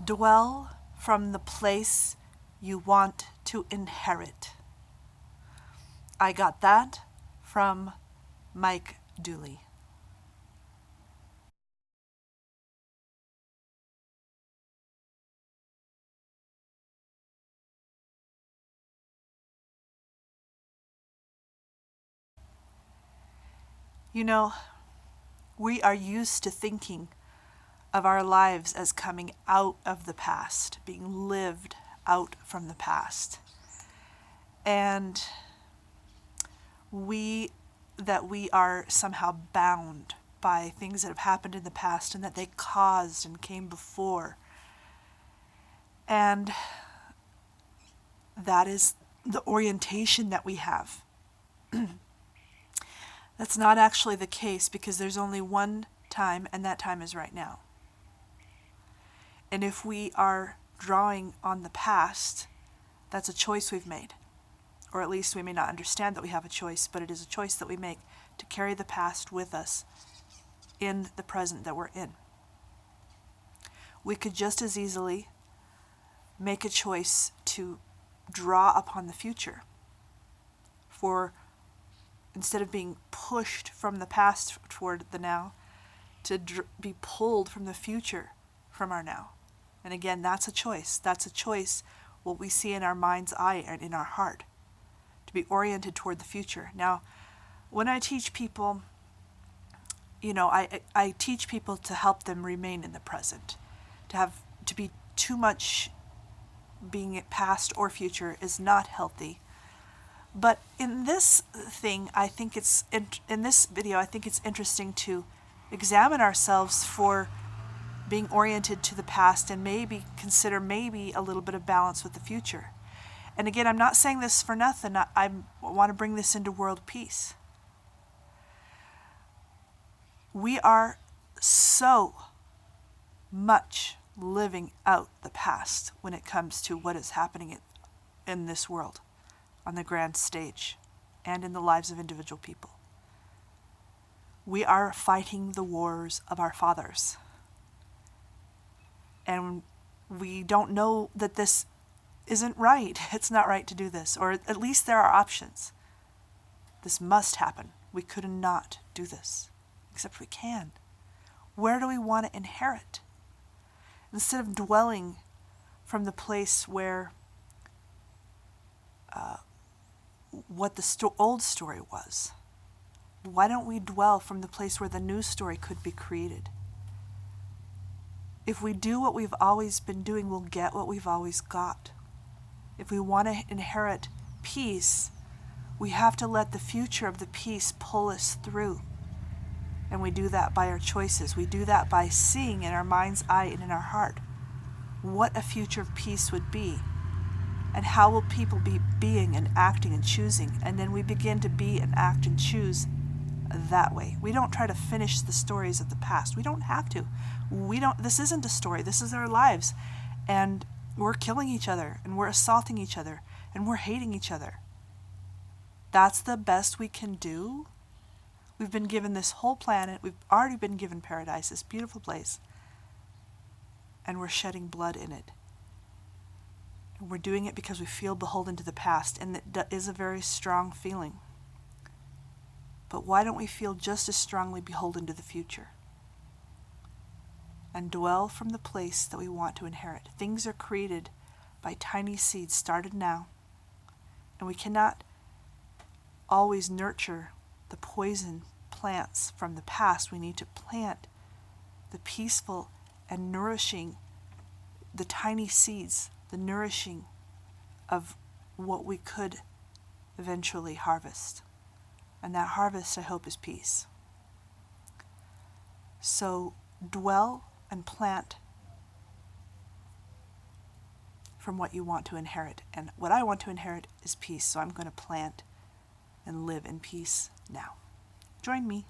Dwell from the place you want to inherit. I got that from Mike Dooley. You know, we are used to thinking of our lives as coming out of the past, being lived out from the past. And we are somehow bound by things that have happened in the past and that they caused and came before. And that is the orientation that we have. That's not actually the case, because there's only one time, and that time is right now. And if we are drawing on the past, that's a choice we've made. Or at least we may not understand that we have a choice, but it is a choice that we make to carry the past with us in the present that we're in. We could just as easily make a choice to draw upon the future, for instead of being pushed from the past toward the now, to be pulled from the future from our now. And again, that's a choice. That's a choice, what we see in our mind's eye and in our heart, to be oriented toward the future. Now, when I teach people, I teach people to help them remain in the present. To be too much being past or future is not healthy. But in this thing, I think in this video, I think it's interesting to examine ourselves for being oriented to the past and maybe consider maybe a little bit of balance with the future. And again, I'm not saying this for nothing. I want to bring this into world peace. We are so much living out the past when it comes to what is happening in this world, on the grand stage, and in the lives of individual people. We are fighting the wars of our fathers. And we don't know that this isn't right. It's not right to do this, or at least there are options. This must happen. We could not do this, except we can. Where do we want to inherit? Instead of dwelling from the place where what the old story was, why don't we dwell from the place where the new story could be created? If we do what we've always been doing, we'll get what we've always got. If we want to inherit peace, we have to let the future of the peace pull us through. And we do that by our choices. We do that by seeing in our mind's eye and in our heart what a future of peace would be. And how will people be being and acting and choosing? And then we begin to be and act and choose that way. We don't try to finish the stories of the past. We don't have to. This isn't a story. This is our lives. And we're killing each other, and we're assaulting each other, and we're hating each other. That's the best we can do. We've been given this whole planet. We've already been given paradise, this beautiful place. And we're shedding blood in it. We're doing it because we feel beholden to the past, and it is a very strong feeling. But why don't we feel just as strongly beholden to the future? And dwell from the place that we want to inherit. Things are created by tiny seeds started now. And we cannot always nurture the poison plants from the past. We need to plant the peaceful and nourishing, the tiny seeds, the nourishing of what we could eventually harvest. And that harvest, I hope, is peace. So dwell and plant from what you want to inherit. And what I want to inherit is peace. So I'm going to plant and live in peace now. Join me.